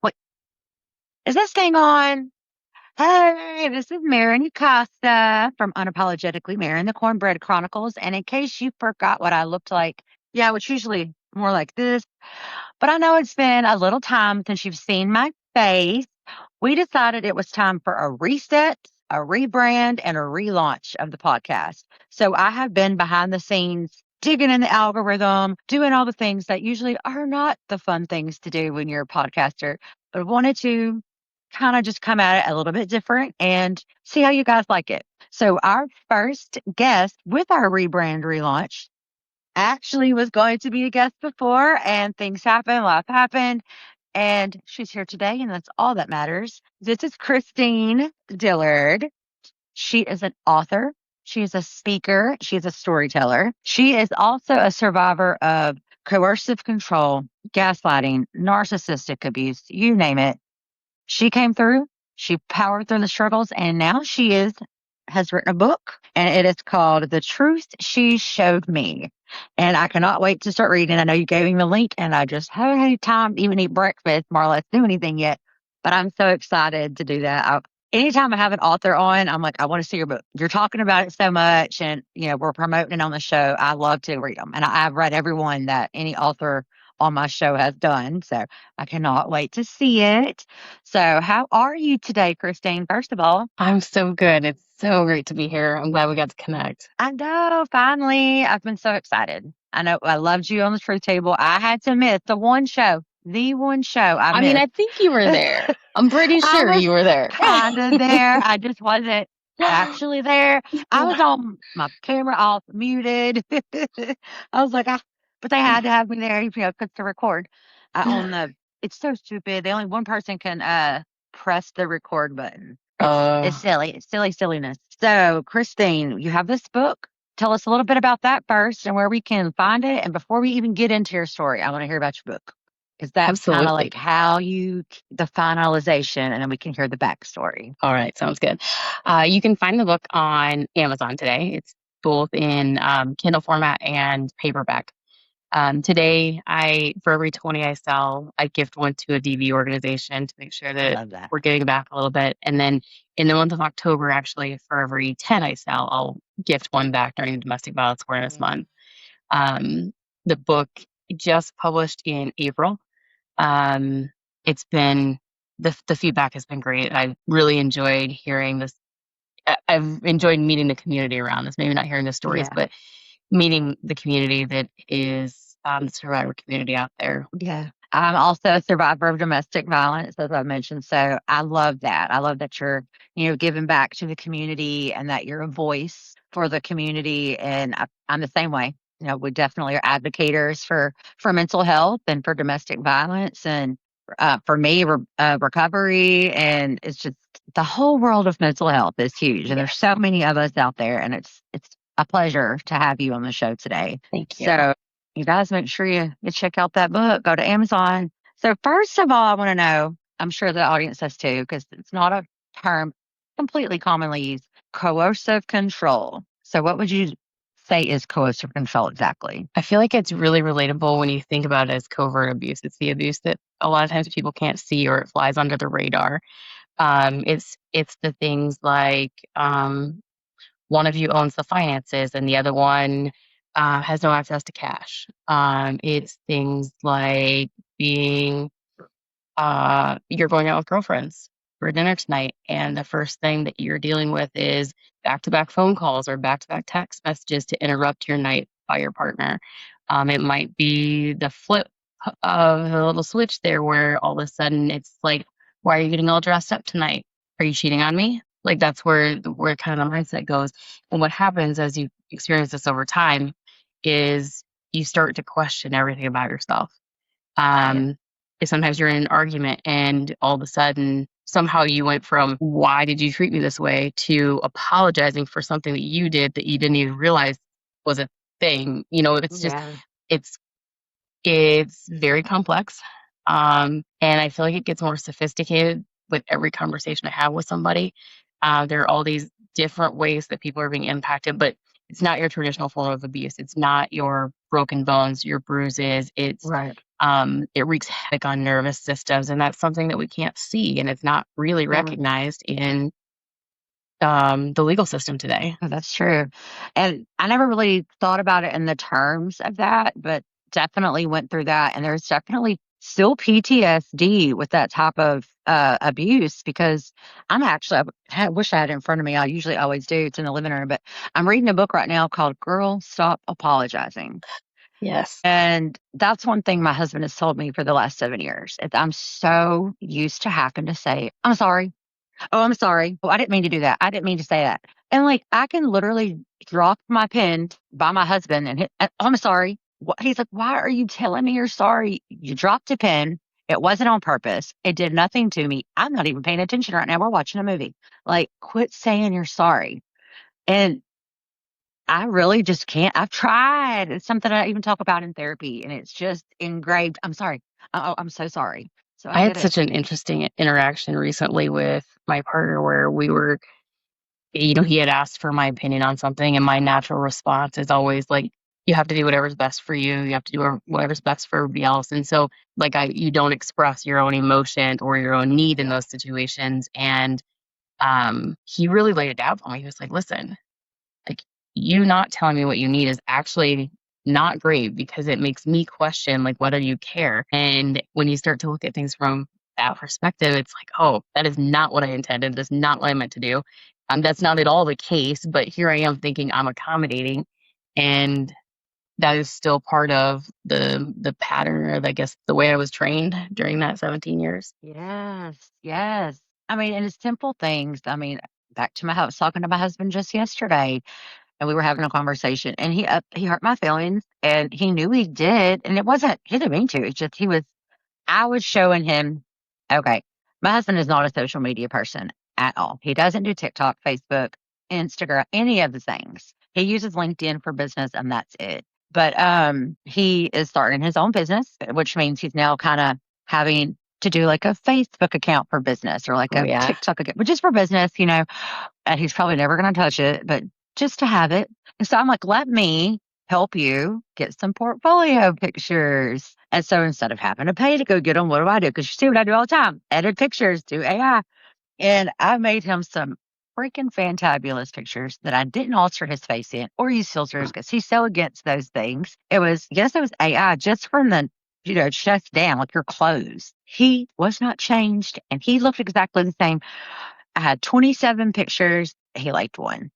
Wait, is this thing on? Hey, this is Maren Costa from Unapologetically Maren, the Cornbread Chronicles. And in case you forgot what I looked like, yeah, it's usually more like this, but I know it's been a little time since you've seen my face. We decided it was time for a reset, a rebrand, and a relaunch of the podcast. So I have been behind the scenes, digging in the algorithm, doing all the things that usually are not the fun things to do when you're a podcaster, but I wanted to kind of just come at it a little bit different and see how you guys like it. So our first guest with our rebrand relaunch actually was going to be a guest before, and things happened, life happened, and she's here today, and that's all that matters. This is Christine Dillard. She is an author. She is a speaker. She is a storyteller. She is also a survivor of coercive control, gaslighting, narcissistic abuse, you name it. She came through, she powered through the struggles, and now has written a book, and it is called The Truth She Showed Me. And I cannot wait to start reading. I know you gave me the link, and I just haven't had time to even eat breakfast, more or less do anything yet. But I'm so excited to do that. Anytime I have an author on, I'm like, I want to see your book. You're talking about it so much, and we're promoting it on the show. I love to read them, and I've read every one that any author on my show has done. So I cannot wait to see it. So, how are you today, Christine? First of all, I'm so good. It's so great to be here. I'm glad we got to connect. I know, finally, I've been so excited. I know I loved you on the Truth Table. I had to miss the one show I I mean, missed. I think you were there. I'm pretty I sure was you were there. kind of there. I just wasn't actually there. I was on my camera off, muted. I was like, but they had to have me there, because to record. On the, it's so stupid. The only one person can press the record button. It's Uh, silly. It's silly silliness. So, Christine, you have this book. Tell us a little bit about that first and where we can find it. And before we even get into your story, I want to hear about your book. Because that's kind of Absolutely. like the finalization, and then we can hear the backstory. All right, sounds good. You can find the book on Amazon today. It's both in Kindle format and paperback. Today, for every 20 I sell, I gift one to a DV organization to make sure I that love that. we're giving back a little bit. And then in the month of October, actually, for every 10 I sell, I'll gift one back during Domestic Violence Awareness Month. Um, the book just published in April. It's been the feedback has been great. I've really enjoyed hearing this. I've enjoyed meeting the community around this. Maybe not hearing the stories, Yeah. but meeting the community that is the survivor community out there. Yeah. I'm also a survivor of domestic violence, as I mentioned. So I love that. I love that you're, giving back to the community and that you're a voice for the community. And I'm the same way. We definitely are advocates for mental health and for domestic violence, and for me, recovery. And it's just the whole world of mental health is huge. And there's so many of us out there, and it's a pleasure to have you on the show today. Thank you. So you guys make sure you check out that book. Go to Amazon. So first of all, I want to know, I'm sure the audience does too, because it's not a term completely commonly used, coercive control. So what would you say is coercive control exactly? I feel like it's really relatable when you think about it as covert abuse. It's the abuse that a lot of times people can't see or it flies under the radar. It's the things like one of you owns the finances and the other one has no access to cash. It's things like being you're going out with girlfriends for dinner tonight, and the first thing that you're dealing with is back-to-back phone calls or back-to-back text messages to interrupt your night by your partner. It might be the flip of a little switch there where all of a sudden it's like, why are you getting all dressed up tonight? Are you cheating on me? Like that's where kind of the mindset goes. And what happens as you experience this over time is you start to question everything about yourself. Sometimes you're in an argument and all of a sudden somehow you went from why did you treat me this way to apologizing for something that you did that you didn't even realize was a thing. It's just it's very complex. And I feel like it gets more sophisticated with every conversation I have with somebody. There are all these different ways that people are being impacted, but it's not your traditional form of abuse. It's not your broken bones, your bruises. It's it wreaks havoc on nervous systems, and that's something that we can't see, and it's not really Yeah. recognized in the legal system today. Oh, that's true. And I never really thought about it in the terms of that, but definitely went through that. And there's definitely still PTSD with that type of abuse because I wish I had it in front of me. I usually always do. It's in the living room, but I'm reading a book right now called Girl, Stop Apologizing. Yes. And that's one thing my husband has told me for the last 7 years. I'm so used to having to say, I'm sorry. Oh, I'm sorry. Oh, I didn't mean to do that. I didn't mean to say that. And like, I can literally drop my pen by my husband and hit, oh, I'm sorry. He's like, why are you telling me you're sorry? You dropped a pen. It wasn't on purpose. It did nothing to me. I'm not even paying attention right now. We're watching a movie. Like, quit saying you're sorry. And I really just can't. I've tried. It's something I even talk about in therapy, and it's just engraved. I'm sorry. Oh, I'm so sorry. So I I get had it. such an interesting interaction recently with my partner where we were, he had asked for my opinion on something, and my natural response is always like, you have to do whatever's best for you. You have to do whatever's best for everybody else. And so, like, you don't express your own emotion or your own need in Yeah. those situations. And he really laid it down for me. He was like, listen, like, you not telling me what you need is actually not great because it makes me question like whether you care. And when you start to look at things from that perspective, it's like, oh, that is not what I intended. That's not what I meant to do. That's not at all the case, but here I am thinking I'm accommodating, and that is still part of the pattern, or I guess the way I was trained during that 17 years. Yes, yes. I mean, and it's simple things. I mean, back to I was talking to my husband just yesterday, and we were having a conversation, and he hurt my feelings, and he knew he did, and it wasn't he didn't mean to. It's just I was showing him, okay, my husband is not a social media person at all. He doesn't do TikTok, Facebook, Instagram, any of the things. He uses LinkedIn for business, and that's it. But he is starting his own business, which means he's now kind of having to do like a Facebook account for business or like Oh a yeah. TikTok account, which is for business, and he's probably never going to touch it, but just to have it. And so I'm like, let me help you get some portfolio pictures. And so instead of having to pay to go get them, what do I do? Because you see what I do all the time, edit pictures, do AI. And I made him some freaking fantabulous pictures that I didn't alter his face in or use filters because he's so against those things. Yes, it was AI just from the chest down, like your clothes. He was not changed and he looked exactly the same. I had 27 pictures. He liked one.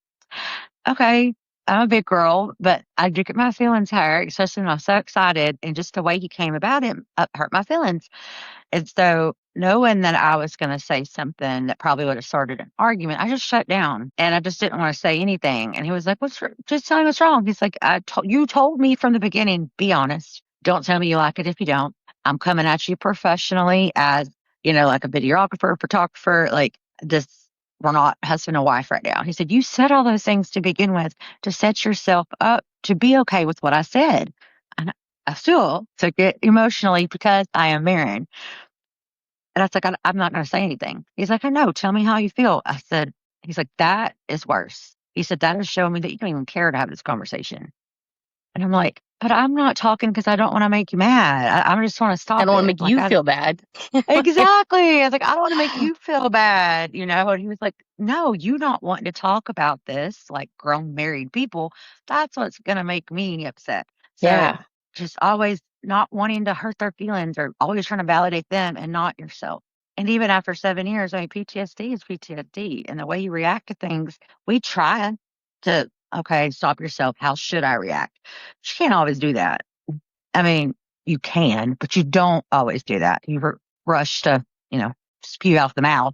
Okay. I'm a big girl, but I do get my feelings hurt, especially when I'm so excited. And just the way he came about it hurt my feelings. And so, knowing that I was going to say something that probably would have started an argument, I just shut down and I just didn't want to say anything. And he was like, Just tell me what's wrong. He's like, You told me from the beginning, be honest. Don't tell me you like it if you don't. I'm coming at you professionally as, like a videographer, photographer, like this. We're not husband and wife right now. He said, You said all those things to begin with to set yourself up to be okay with what I said. And I still took it emotionally because I am married. And I was like, I'm not going to say anything. He's like, I know. Tell me how you feel. He's like, that is worse. He said, that is showing me that you don't even care to have this conversation. And I'm like, but I'm not talking because I don't want to make you mad. I just want to I stop don't want to it. make you feel bad. Exactly. I was like, I don't want to make you feel bad. And he was like, no, you not wanting to talk about this, like grown married people, that's what's going to make me upset. So Yeah. just always not wanting to hurt their feelings or always trying to validate them and not yourself. And even after 7 years, I mean, PTSD is PTSD. And the way you react to things, we try to, okay, stop yourself. How should I react? You can't always do that. I mean, you can, but you don't always do that. Rush to, spew out the mouth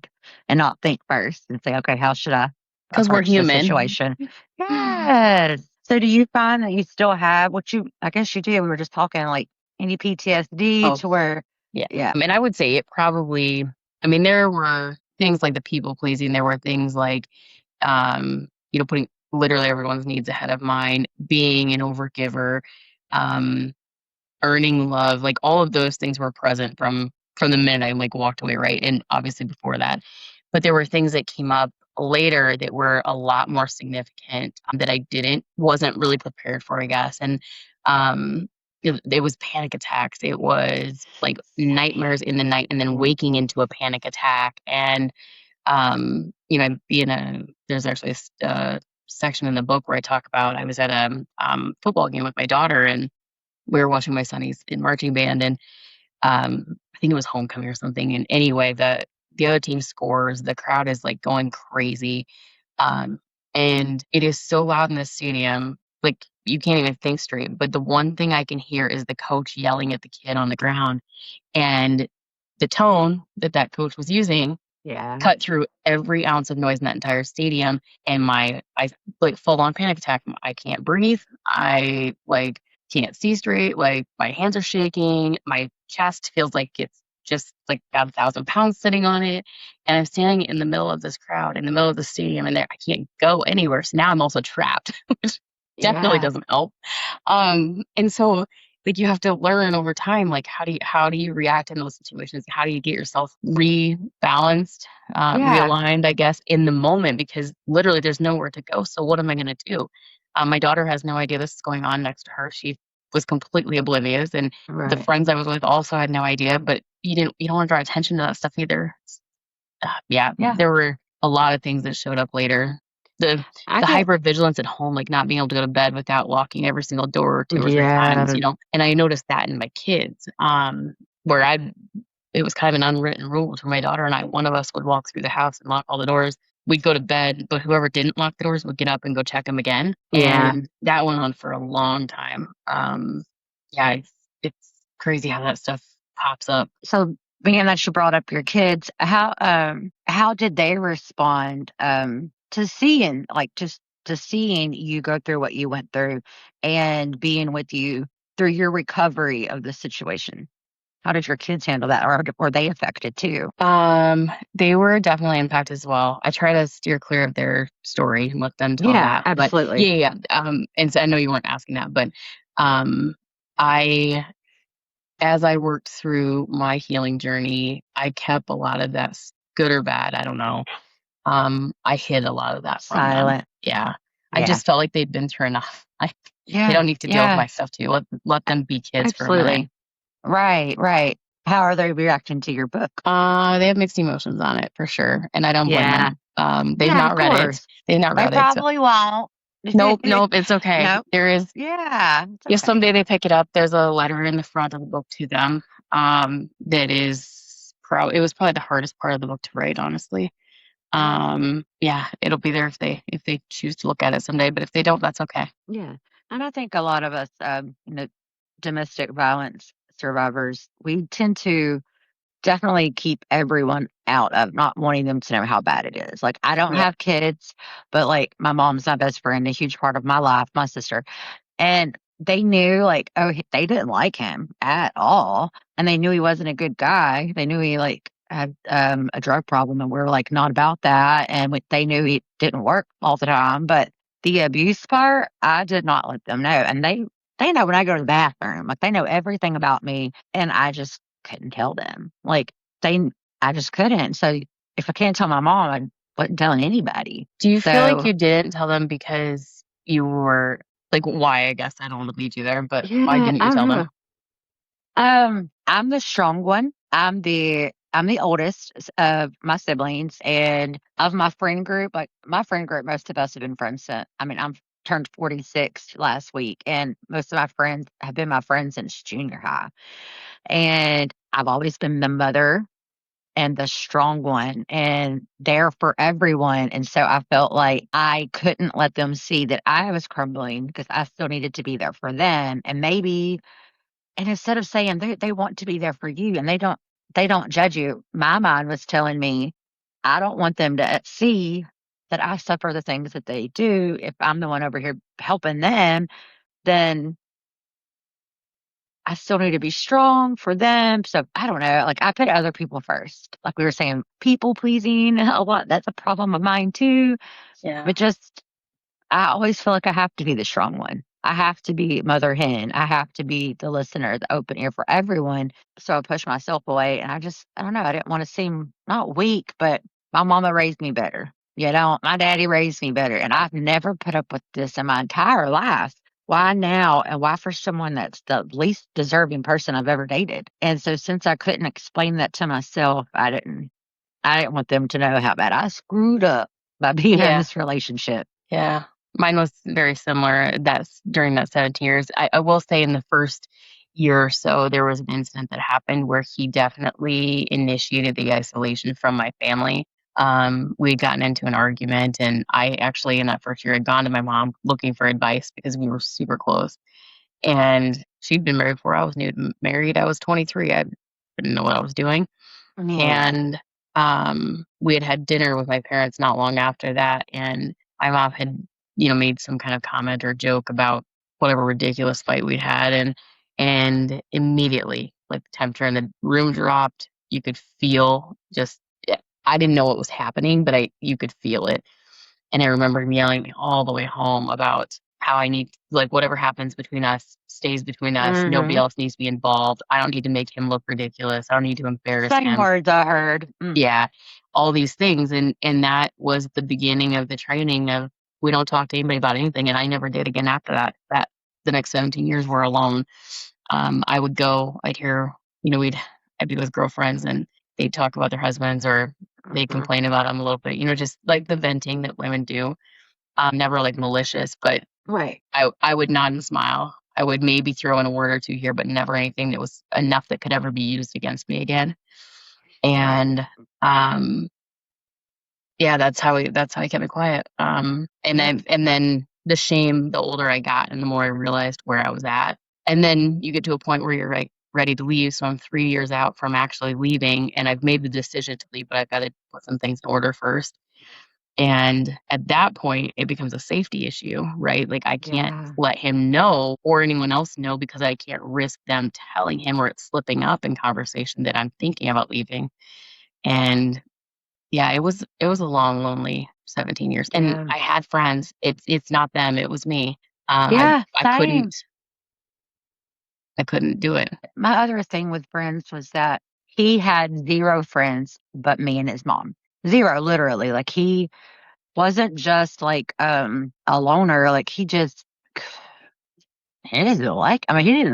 and not think first and say, okay, how should I Because we're approach this human. situation? Yes. So do you find that you still have I guess you do. We were just talking like any PTSD Oh, to where, yeah. yeah, And I would say it probably, I mean, there were things like the people pleasing. There were things like, putting literally everyone's needs ahead of mine, being an overgiver, um, earning love, like all of those things were present from the minute I like walked away, right? And obviously before that. But there were things that came up later that were a lot more significant that I wasn't really prepared for, I guess. And um it was panic attacks. It was like nightmares in the night and then waking into a panic attack. And, I'd be there's actually a section in the book where I talk about, I was at a football game with my daughter, and we were watching my son. He's in marching band, and I think it was homecoming or something. And anyway, the other team scores, the crowd is like going crazy. Um, and it is so loud in the stadium, like you can't even think straight. But the one thing I can hear is the coach yelling at the kid on the ground. And the tone that that coach was using Yeah. cut through every ounce of noise in that entire stadium. And I like full on panic attack. I can't breathe. I like can't see straight. Like my hands are shaking. My chest feels like it's just like got 1,000 pounds sitting on it. And I'm standing in the middle of this crowd, in the middle of the stadium, and I can't go anywhere. So now I'm also trapped, which definitely Yeah. doesn't help. And so like you have to learn over time, like how do you react in those situations? How do you get yourself rebalanced, Yeah. realigned, I guess, in the moment, because literally there's nowhere to go. So what am I going to do? My daughter has no idea this is going on next to her. She was completely oblivious, and the Right. friends I was with also had no idea. But you don't want to draw attention to that stuff either. Yeah, Yeah. there were a lot of things that showed up later. The I the get, hypervigilance at home, like not being able to go to bed without locking every single door 2 or 3 times, yeah. and I noticed that in my kids, where it was kind of an unwritten rule for my daughter and I. One of us would walk through the house and lock all the doors. We'd go to bed, but whoever didn't lock the doors would get up and go check them again, Yeah. and that went on for a long time. Yeah, it's crazy how that stuff pops up. So being that you brought up your kids, how did they respond to seeing like just to seeing you go through what you went through and being with you through your recovery of the situation? How did your kids handle that, or were they affected too? They were definitely impacted as well. I try to steer clear of their story and let them tell Yeah, that. But absolutely. yeah, yeah. And so I know you weren't asking that, but I, as I worked through my healing journey, I kept a lot of that, good or bad, I don't know. I hid a lot of that from them. Silent. Yeah. I Yeah. just felt like they'd been through enough. Like they Yeah. don't need to deal with Yeah. my stuff too. Let them be kids for a minute. Absolutely. Right. Right. How are they reacting to your book? They have mixed emotions on it for sure, and I don't blame Yeah. them. They've Yeah, of not read it. course. They've not They read it. So probably won't. nope, nope, it's okay. Nope. There is, Yeah, it's if okay. someday they pick it up, there's a letter in the front of the book to them. That is it was probably the hardest part of the book to write, honestly. Yeah. Yeah, it'll be there if they choose to look at it someday, but if they don't, that's okay. Yeah. And I think a lot of us, domestic violence survivors, we tend to definitely keep everyone out of not wanting them to know how bad it is. Like, I don't Yeah, have kids, but like my mom's my best friend, a huge part of my life, my sister. And they knew, like, oh, they didn't like him at all, and they knew he wasn't a good guy. They knew he, like, had, a drug problem, and we're, like, not about that, and they knew he didn't work all the time, but the abuse part, I did not let them know, and they know when I go to the bathroom, like, they know everything about me, and I just couldn't tell them. Like, they I just couldn't, so if I can't tell my mom, I wasn't telling anybody. do you feel like So you didn't tell them because you were like, why? I guess I don't want to lead you there, but why yeah, didn't you I tell don't them? know. I'm the strong one. I'm the oldest of my siblings, and of my friend group. Like my friend group, most of us have been friends since. I mean, I'm turned 46 last week, and most of my friends have been my friends since junior high. And I've always been the mother and the strong one, and there for everyone. And so I felt like I couldn't let them see that I was crumbling because I still needed to be there for them, and maybe and instead of saying they want to be there for you and they don't judge you, my mind was telling me, I don't want them to see that I suffer the things that they do. If I'm the one over here helping them, then I still need to be strong for them. So I don't know. Like I put other people first. Like we were saying, people pleasing a lot. That's a problem of mine too. Yeah. But just I always feel like I have to be the strong one. I have to be mother hen. I have to be the listener, the open ear for everyone. So I push myself away, and I don't know. I didn't want to seem not weak, but my mama raised me better. My daddy raised me better, and I've never put up with this in my entire life. why now and why for someone that's the least deserving person I've ever dated? And so since I couldn't explain that to myself, I didn't want them to know how bad I screwed up by being in Yeah. this relationship. Yeah. Mine was very similar. That's during that 17 years. I will say in the first year or so, there was an incident that happened where he definitely initiated the isolation from my family. We had gotten into an argument, and I actually, in that first year, had gone to my mom looking for advice because we were super close. And she'd been married before I was married. I was 23. I didn't know what I was doing. Yeah. And, we had had dinner with my parents not long after that, and my mom had, made some kind of comment or joke about whatever ridiculous fight we'd had, and immediately, like, the temperature in the room dropped. You could feel just I didn't know what was happening, but I you could feel it. And I remember him yelling at me all the way home about how I need like, whatever happens between us stays between us. Nobody Hmm. else needs to be involved. I don't need to make him look ridiculous. I don't need to embarrass Same him. words I heard. Mm. Yeah, all these things, and that was the beginning of the training of we don't talk to anybody about anything, and I never did again after that. The next 17 years were alone. I would go, I'd hear, I'd be with girlfriends and they'd talk about their husbands or they'd Mhm. complain about them a little bit, just like the venting that women do. Never like malicious, but Right. I would nod and smile. I would maybe throw in a word or two here, but never anything that was enough that could ever be used against me again. Right. And um, yeah, that's how he kept me quiet. And Yeah. then the shame, the older I got and the more I realized where I was at. And then you get to a point where you're like ready to leave. So I'm 3 years out from actually leaving and I've made the decision to leave, but I've got to put some things in order first. And at that point, it becomes a safety issue, right? Like I can't Yeah. let him know or anyone else know because I can't risk them telling him or it's slipping up in conversation that I'm thinking about leaving. And yeah, it was a long, lonely 17 years, and Yeah. I had friends. It's not them, it was me. I Yeah. I couldn't Same. I couldn't do it. My other thing with friends was that he had zero friends but me and his mom. Zero, literally. Like he wasn't just like a loner. Like he didn't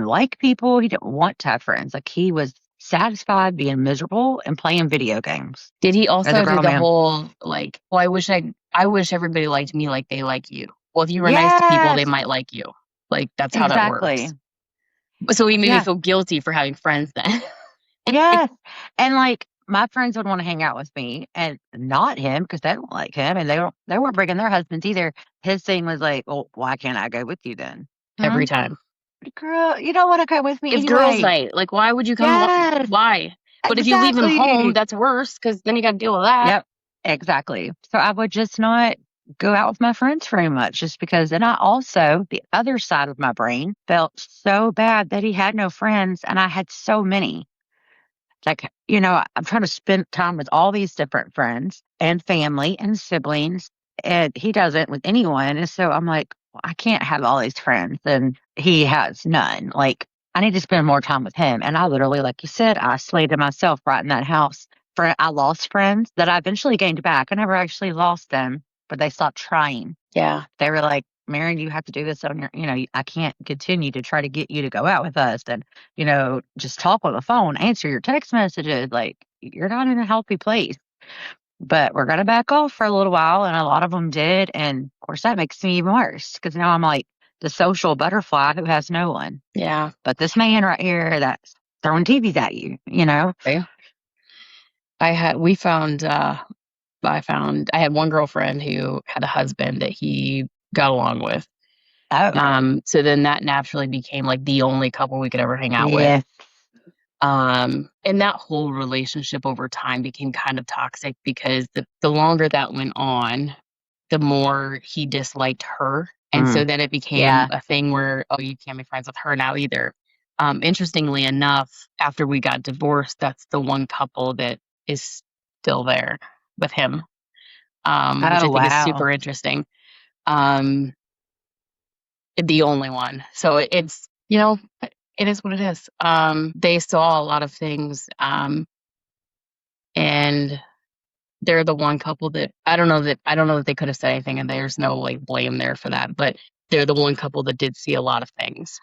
like people. He didn't want to have friends. Like he was satisfied being miserable and playing video games Did he as a also do grown the man. whole, like, "Well, I wish everybody liked me like they like you." Well, if you were nice to people, they Yes, might like you. Like, that's how that exactly. works. But so he made me Yeah. feel guilty for having friends then. Yes. And like my friends would want to hang out with me and not him because they don't like him and they weren't bringing their husbands either. His thing was like, well, why can't I go with you then? Hmm? Every time. Girl, you don't want to go with me It's girls' anyway. night. Like, why would you come Yes, why? But if you leave him home, exactly. that's worse because then you gotta deal with that. Yep, exactly. So I would just not go out with my friends very much just because, and I also, the other side of my brain felt so bad that he had no friends and I had so many. Like, I'm trying to spend time with all these different friends and family and siblings, and he doesn't with anyone. And so I'm like, well, I can't have all these friends, and he has none. Like, I need to spend more time with him. And I literally, like you said, I isolated myself right in that house. I lost friends that I eventually gained back. I never actually lost them, but they stopped trying. Yeah. They were like, Maren, you have to do this on your, I can't continue to try to get you to go out with us and, just talk on the phone, answer your text messages. Like, you're not in a healthy place. But we're going to back off for a little while. And a lot of them did. And of course, that makes me even worse because now I'm like the social butterfly who has no one. Yeah. But this man right here that's throwing TVs at you, you know? Okay. We found, I had one girlfriend who had a husband that he got along with. Oh, So then that naturally became like the only couple we could ever hang out with. yes. And that whole relationship over time became kind of toxic because the longer that went on, the more he disliked her. And so Mm, then it became yeah. a thing where, oh, you can't be friends with her now either. Interestingly enough, after we got divorced, that's the one couple that is still there with him, which Oh, I think is wow. super interesting. Um, the only one. So it's, it is what it is. They saw a lot of things, and they're the one couple that I don't know that they could have said anything, and there's no like blame there for that. But they're the one couple that did see a lot of things.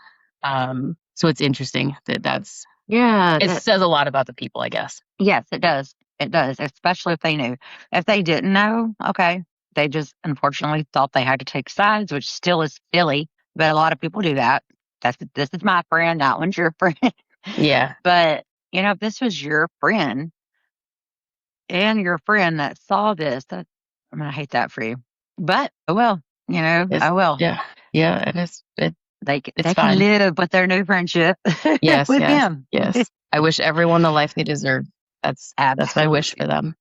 So it's interesting that's Yeah, it says a lot about the people, I guess. yes, it does. It does, especially if they knew. If they didn't know, okay, they just unfortunately thought they had to take sides, which still is silly, but a lot of people do that. This is my friend, that one's your friend. Yeah. But, if this was your friend and your friend that saw this, I'm gonna hate that for you. But oh well, It's oh well. yeah. Yeah, it is. They It's can fine. live with their new friendship Yes, with yes, him. yes. I wish everyone the life they deserve. That's my wish for Absolutely. them.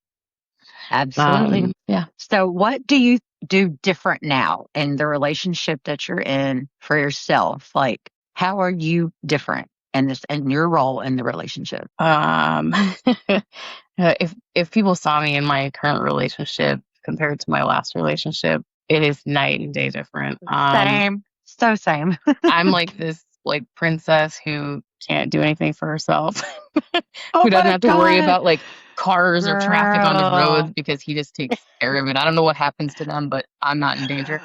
Absolutely. Yeah. So, what do you do different now in the relationship that you're in for yourself? Like, how are you different in your role in the relationship? Um, if people saw me in my current relationship compared to my last relationship, it is night and day different. Same. So same. I'm like this like princess who can't do anything for herself, Oh who doesn't my have to worry God, about like cars or traffic on the roads girl. because he just takes care of it. I don't know what happens to them, but I'm not in danger.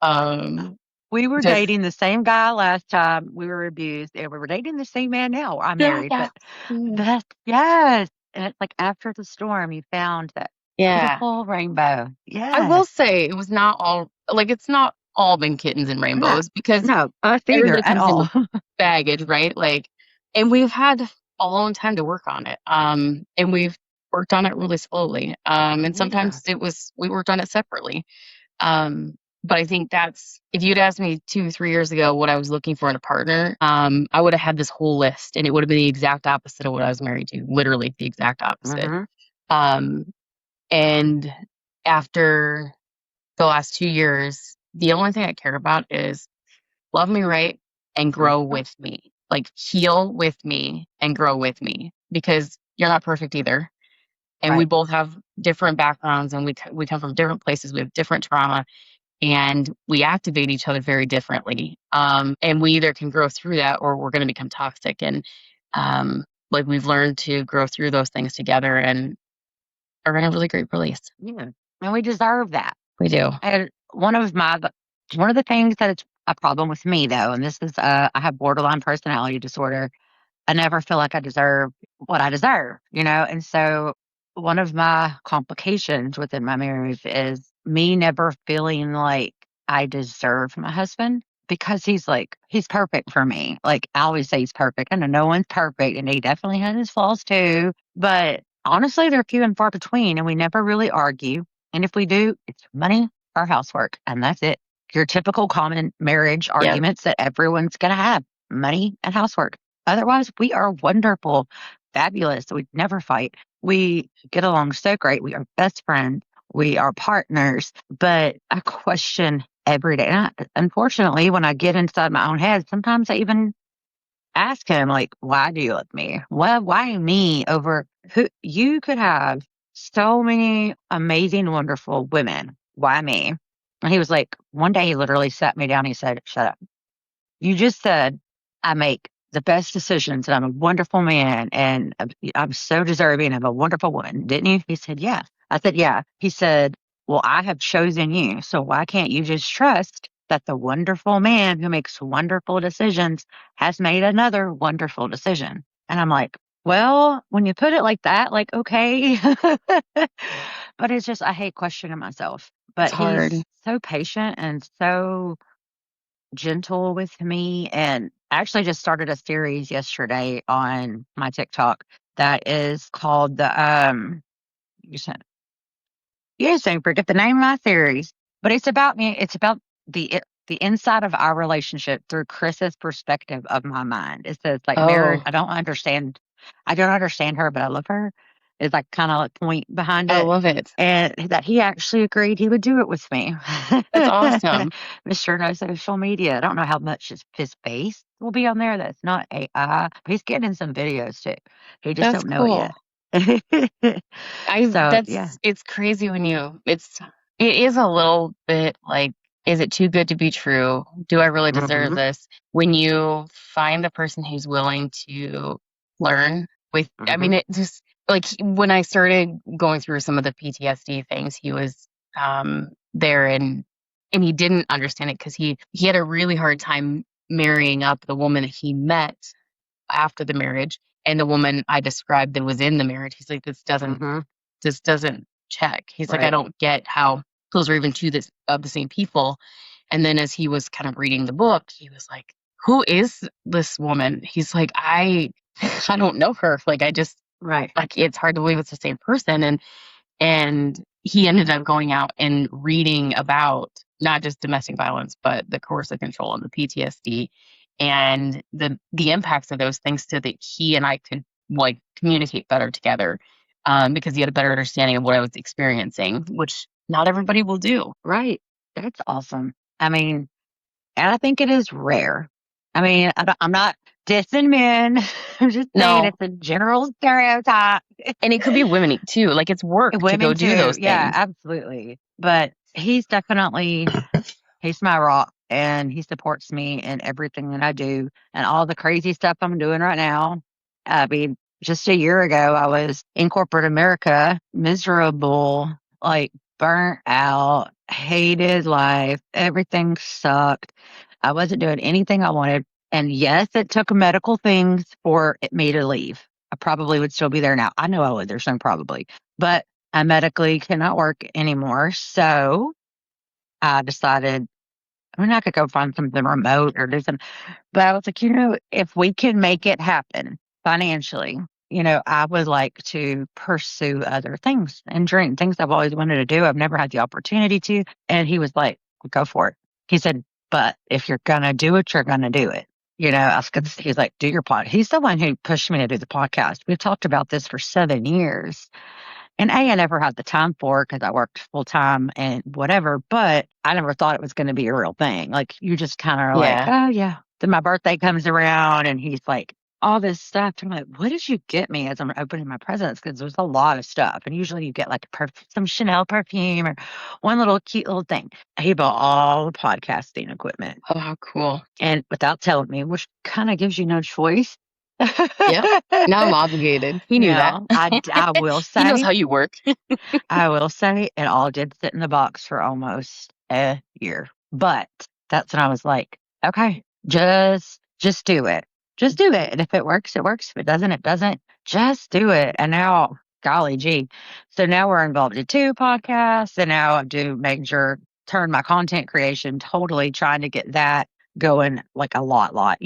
Um, We were just dating the same guy last time we were abused, and we were dating the same man now. I'm yeah, married, yeah, but yeah. yes. And it's like after the storm, you found that Yeah. beautiful rainbow. I will Yes. say it was not all like it's not all been kittens and No, rainbows because no, us either everybody at comes in all. with baggage, right? Like, and we've had a long time to work on it. And we've worked on it really slowly. And Yeah. sometimes we worked on it separately. Um, but I think that's if you'd asked me 2, 3 years ago what I was looking for in a partner, I would have had this whole list, and it would have been the exact opposite of what I was married to, literally the exact opposite. Hmm. Um, and after the last 2 years, the only thing I care about is love me right and grow with me. Like heal with me and grow with me because you're not perfect either. And we Right. both have different backgrounds and we come from different places. We have different trauma and we activate each other very differently. And we either can grow through that or we're going to become toxic. And like we've learned to grow through those things together and are in a really great release. Yeah. And we deserve that. We do. And one of the things that it's a problem with me though, and this is I have borderline personality disorder. I never feel like I deserve what I deserve, And so one of my complications within my marriage is me never feeling like I deserve my husband because he's perfect for me. Like I always say he's perfect. I know no one's perfect and he definitely has his flaws too. But honestly, they're few and far between and we never really argue. And if we do, it's money or housework. And that's it. Your typical common marriage Yeah. arguments that everyone's going to have money and housework. Otherwise, we are wonderful, fabulous. We never fight. We get along so great. We are best friends. We are partners. But I question every day. And unfortunately, when I get inside my own head, sometimes I even ask him, like, why do you love me? Why me over who you could have so many amazing, wonderful women. Why me? And he was like, one day he literally sat me down. He said, shut up. You just said I make the best decisions and I'm a wonderful man and I'm so deserving of a wonderful woman, didn't you? He said, yeah. I said, yeah. He said, well, I have chosen you. So why can't you just trust that the wonderful man who makes wonderful decisions has made another wonderful decision? And I'm like, well, when you put it like that, like, okay. But it's just, I hate questioning myself. It's But hard. he's so patient and so gentle with me. And I actually just started a series yesterday on my TikTok that is called you said, yes, I forget the name of my series, but it's about me. It's about the inside of our relationship through Chris's perspective of my mind. It says like marriage. Oh, I don't understand her, but I love her. Is like kind of like point behind I it. love it. And that he actually agreed he would do it with me. That's awesome. Mr. No Social Media. I don't know how much his face will be on there. That's not AI. He's getting some videos too. He just That's don't know it cool. yet. I So yeah. that's it's crazy when it is a little bit like, is it too good to be true? Do I really deserve Hmm. this? When you find the person who's willing to learn I Hmm. mean, it just like when I started going through some of the PTSD things, he was there and he didn't understand it because he had a really hard time marrying up the woman that he met after the marriage and the woman I described that was in the marriage. He's like, Mm-hmm. this doesn't check. He's like, I Right. don't get how those are even two of the same people. And then as he was kind of reading the book, he was like, who is this woman? He's like, I don't know her. Like, I just, Right. like, it's hard to believe it's the same person. And he ended up going out and reading about not just domestic violence, but the coercive control and the PTSD and the impacts of those things so that he and I could like communicate better together, because he had a better understanding of what I was experiencing, which not everybody will do. Right. That's awesome. I mean, and I think it is rare. I mean, I'm not dissing men. I'm just saying No, it's a general stereotype. and it could be women too. Like it's work to go Women do too. those Yeah, things. absolutely. But he's my rock and he supports me in everything that I do and all the crazy stuff I'm doing right now. I mean, just a year ago, I was in corporate America, miserable, like burnt out, hated life. Everything sucked. I wasn't doing anything I wanted. And yes, it took medical things for me to leave. I probably would still be there now. I know I would. There's no probably, but I medically cannot work anymore. So I decided I mean, I could go find something remote or do something. But I was like, if we can make it happen financially, I would like to pursue other things and dream things I've always wanted to do. I've never had the opportunity to. And he was like, go for it. He said, but if you're going to do it, you're going to do it. He's like, do your pod. He's the one who pushed me to do the podcast. We've talked about this for 7 years. And I never had the time for it because I worked full time and whatever, but I never thought it was going to be a real thing. Like you just kind of are like, Yeah. oh yeah. Then my birthday comes around and he's like, all this stuff. And I'm like, what did you get me as I'm opening my presents? Because there's a lot of stuff. And usually you get like some Chanel perfume or one little cute little thing. He bought all the podcasting equipment Oh, how cool. and without telling me, which kind of gives you no choice. Yep. Now I'm obligated. He knew that. Now, I will He knows say, how you work. I will say it all did sit in the box for almost a year. But that's when I was like, okay, just do it. Just do it. And if it works, it works. If it doesn't, it doesn't. Just do it. And now, golly gee. So now we're involved in two podcasts. And now I do major turn my content creation totally trying to get that going like a lot.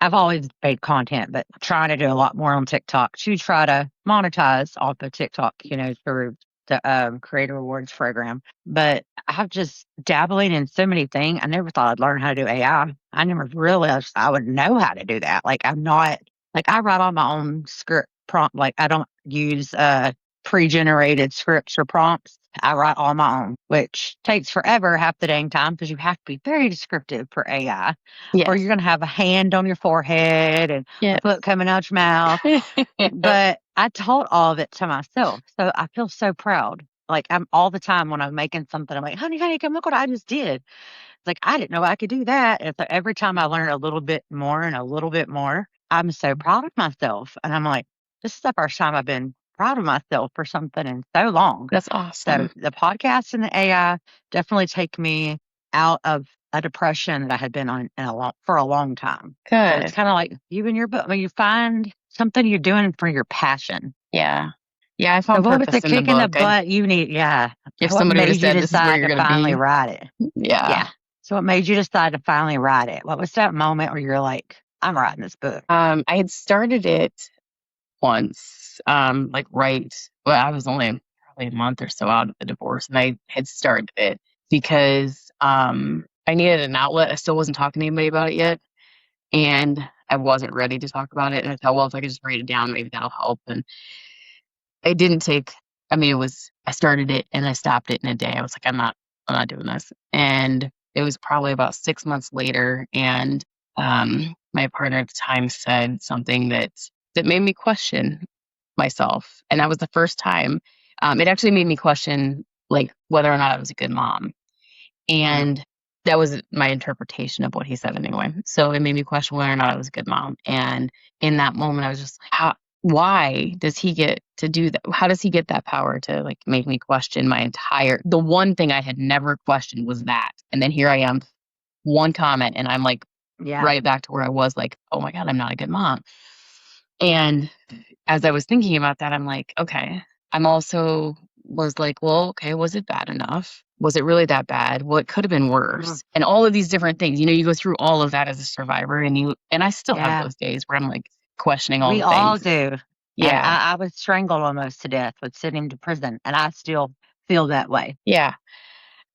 I've always made content, but trying to do a lot more on TikTok to try to monetize off of TikTok, through the Creator Rewards program. But I've just dabbling in so many things. I never thought I'd learn how to do AI. I never realized I would know how to do that. Like I'm not like I write all my own script prompt. Like I don't use pre-generated scripts or prompts. I write all my own, which takes forever half the dang time because you have to be very descriptive for AI, or Yes. you're going to have a hand on your forehead and a foot Yes. coming out your mouth. But I taught all of it to myself. So I feel so proud. Like I'm all the time when I'm making something, I'm like, honey, come look what I just did. It's like, I didn't know I could do that. And so every time I learn a little bit more and a little bit more, I'm so proud of myself. And I'm like, this is the first time I've been proud of myself for something in so long. That's So awesome. the podcast and the AI definitely take me out of a depression that I had been on for a long time. So it's Good. kind of like you and your book when you find something you're doing for your passion. Yeah. Yeah, I So found what was the purpose in the kick in the book. butt you need? Yeah. If What somebody would have made you said this is where decide you're to going to finally be, write it? yeah. Yeah. So what made you decide to finally write it? What was that moment where you're like, I'm writing this book? I had started it once, like right, well, I was only probably a month or so out of the divorce, and I had started it because I needed an outlet. I still wasn't talking to anybody about it yet, and I wasn't ready to talk about it. And I thought, well, if I could just write it down, maybe that'll help. And it didn't take. I mean, I started it and I stopped it in a day. I was like, I'm not doing this. And it was probably about 6 months later, and my partner at the time said something that made me question myself, and that was the first time. It actually made me question like whether or not I was a good mom, Mm, and that was my interpretation of what he said anyway. So it made me question whether or not I was a good mom. And in that moment, I was just like, why does he get to do that? How does he get that power to like make me question the one thing I had never questioned was that. And then here I am, one comment, and I'm like Yeah. right back to where I was like, oh my God, I'm not a good mom. And as I was thinking about that, I'm like, okay, I'm also was like, well, okay, was it bad enough? Was it really that bad? What could have been Mhm. worse? And all of these different things, you know, you go through all of that as a survivor, and I still have Yeah. those days where I'm like questioning all We the all things. do. And Yeah. I was strangled almost to death with sending him to prison, and I still feel that way. Yeah.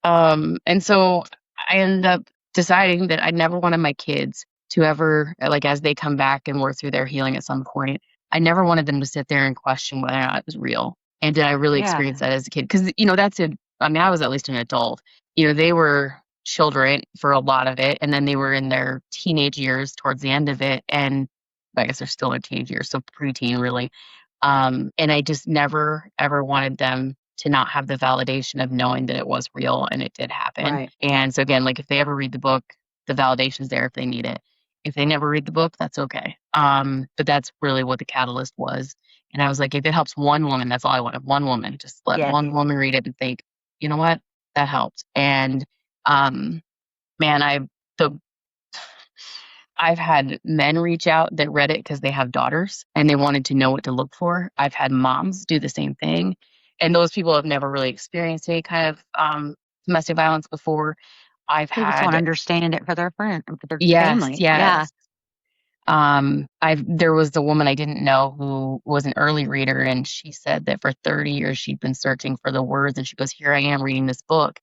And so I ended up deciding that I never wanted my kids to ever, like, as they come back and work through their healing at some point, I never wanted them to sit there and question whether or not it was real. And did I really Yeah. experience that as a kid? Because, I mean, I was at least an adult. They were children for a lot of it. And then they were in their teenage years towards the end of it. And I guess they're still in teenage years, so preteen, really. And I just never, ever wanted them to not have the validation of knowing that it was real and it did happen. Right. And so again, like if they ever read the book, the validation's there if they need it. If they never read the book, that's okay. But that's really what the catalyst was. And I was like, if it helps one woman, that's all I wanted. One woman. Just let Yes. one woman read it and think, you know what? That helped. And man, the I've had men reach out that read it because they have daughters and they wanted to know what to look for. I've had moms do the same thing. And those people have never really experienced any kind of domestic violence before. I've They just want to had, understand it for their friend, for their yes, family. Yeah. yes. There was the woman I didn't know who was an early reader, and she said that for 30 years she'd been searching for the words, and she goes, "Here I am reading this book,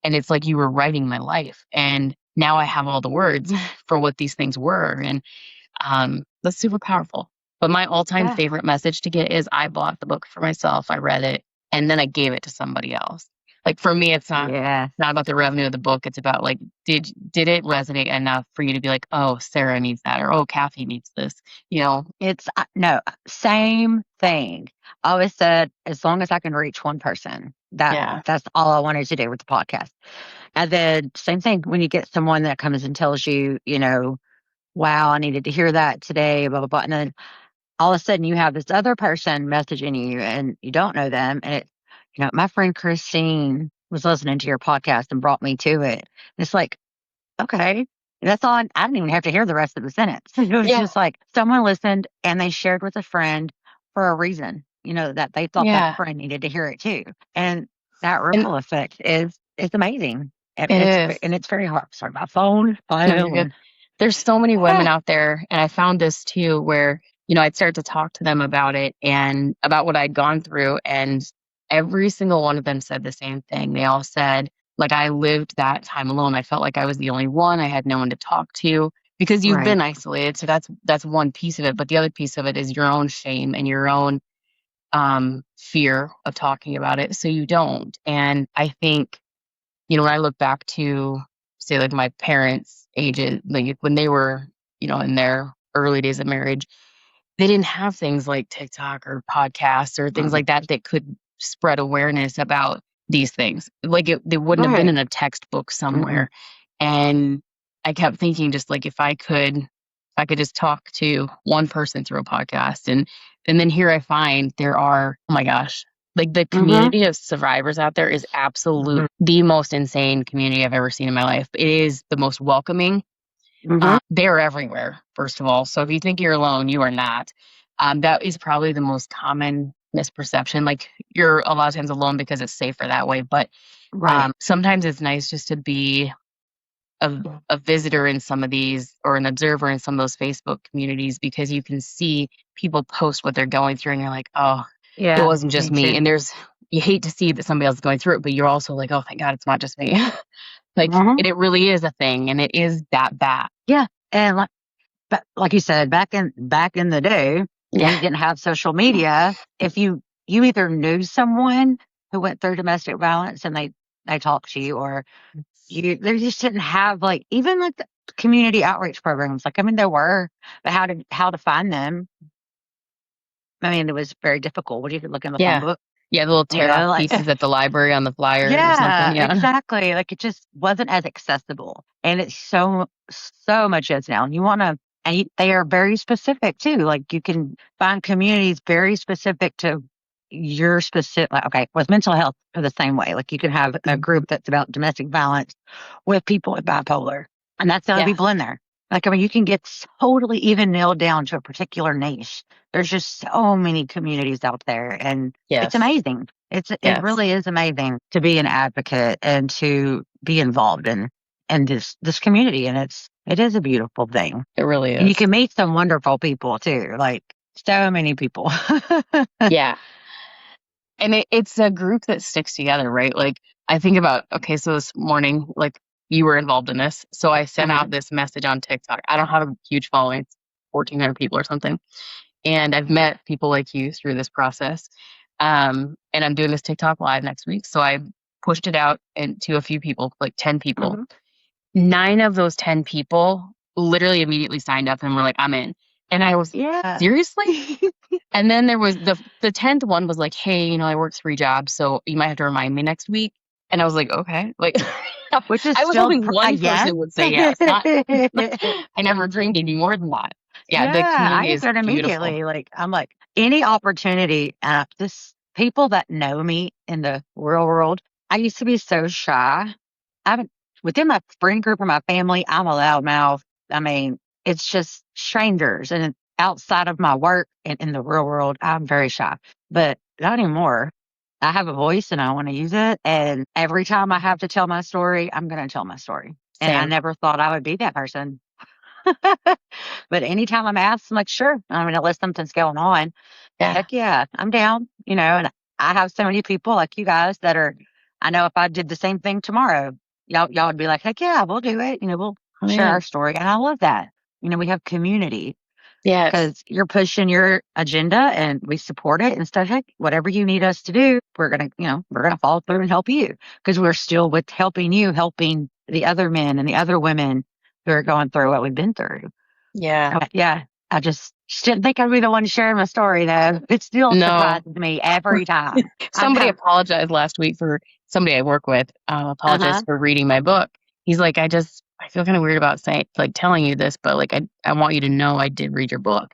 and it's like you were writing my life, and now I have all the words for what these things were." And that's super powerful. But my all-time Yeah. favorite message to get is I bought the book for myself, I read it, and then I gave it to somebody else. Like for me, Yeah. not about the revenue of the book. It's about like, did it resonate enough for you to be like, oh, Sarah needs that, or oh, Kathy needs this, you know? It's no, same thing. I always said, as long as I can reach one person, Yeah. that's all I wanted to do with the podcast. And then same thing when you get someone that comes and tells you, wow, I needed to hear that today, blah, blah, blah. And then all of a sudden you have this other person messaging you and you don't know them. And my friend Christine was listening to your podcast and brought me to it. And it's like, okay. That's all. I didn't even have to hear the rest of the sentence. It was Yeah. just like someone listened and they shared with a friend for a reason, that they thought that Yeah. friend needed to hear it too. And that And ripple effect is amazing. And it it's is. and it's very hard. Sorry, my phone No, you're good. violin. There's so many women out there, and I found this too, where, I'd start to talk to them about it and about what I'd gone through, and every single one of them said the same thing. They all said, like, I lived that time alone. I felt like I was the only one. I had no one to talk to because you've Right. been isolated. So that's one piece of it. But the other piece of it is your own shame and your own fear of talking about it. So you don't. And I think when I look back to, say, like my parents' ages, like when they were, in their early days of marriage, they didn't have things like TikTok or podcasts or things Mhm. like that that could spread awareness about these things. Like they wouldn't have been Right. in a textbook Mm-mm. somewhere. And I kept thinking, just like if I could just talk to one person through a podcast, and then here I find there are, oh my gosh, like the Mhm. community of survivors out there is absolute Mhm. the most insane community I've ever seen in my life. It is the most welcoming. Mhm. They're everywhere, first of all. So if you think you're alone, you are not. That is probably the most common misperception. Like you're a lot of times alone because it's safer that way. But Right. sometimes it's nice just to be a visitor in some of these, or an observer in some of those Facebook communities, because you can see people post what they're going through and you're like, oh, it Yeah. wasn't just Me me. too. And you hate to see that somebody else is going through it, but you're also like, oh, thank God it's not just me. Like, Mhm. and it really is a thing, and it is that bad. Yeah. And like you said, back in the day, when Yeah. you didn't have social media, if you either knew someone who went through domestic violence and they talked to you, or they just didn't have like even like the community outreach programs. Like I mean, there were, but how to find them? I mean, it was very difficult. What do you look in the phone Yeah. book? Yeah, the little tear off Like pieces at the library on the flyers or something. yeah, Yeah. exactly. Like it just wasn't as accessible, and it's so much is now. And you want to, they are very specific too. Like you can find communities very specific to you're specific. Like, okay, with mental health, are the same way. Like you can have a Mhm. group that's about domestic violence with people with bipolar, and that's the other Yeah. people in there. Like, I mean, you can get totally even nailed down to a particular niche. There's just so many communities out there, and it's Yes. amazing. It Yes. really is amazing to be an advocate and to be involved in this community, and it is a beautiful thing. It really And you is. can meet some wonderful people too, like so many people. Yeah. And it's a group that sticks together, right? Like I think about, okay, so this morning, like you were involved in this. So I sent Uh-huh. out this message on TikTok. I don't have a huge following, it's 1,400 people or something. And I've met people like you through this process. And I'm doing this TikTok live next week. So I pushed it out and to a few people, like 10 people. Mhm. 9 of those 10 people literally immediately signed up and were like, I'm in. And I was, Yeah. seriously? And then there was the 10th one was like, "Hey, I work 3 jobs, so you might have to remind me next week." And I was like, "Okay." Like, Which is I was still hoping a one yes. person would say yes, not I never dreamed any more than that. Yeah, the Yeah, I community is answered beautiful. immediately. Like, I'm like, any opportunity, this people that know me in the real world, I used to be so shy. I haven't, within my friend group or my family, I'm a loudmouth. I mean, it's just strangers. And outside of my work and in the real world, I'm very shy, but not anymore. I have a voice and I want to use it. And every time I have to tell my story, I'm going to tell my story. And I Same. never thought I would be that person. But anytime I'm asked, I'm like, sure. I mean, unless something's going on, Yeah, heck yeah, I'm down, and I have so many people like you guys that are, I know if I did the same thing tomorrow, y'all would be like, heck yeah, we'll do it. We'll I'm share our in. story. And I love that. We have community Yes. because you're pushing your agenda and we support it and stuff. Heck, whatever you need us to do, we're going to follow through and help you because we're still with helping you, helping the other men and the other women who are going through what we've been through. Yeah. Yeah, I just didn't think I'd be the one sharing my story, though. It still No. surprises me every time. I'm Somebody apologized last week for somebody I work with, uh-huh. apologized for reading my book. He's like, I feel kind of weird about saying, like, telling you this, but like, I want you to know I did read your book.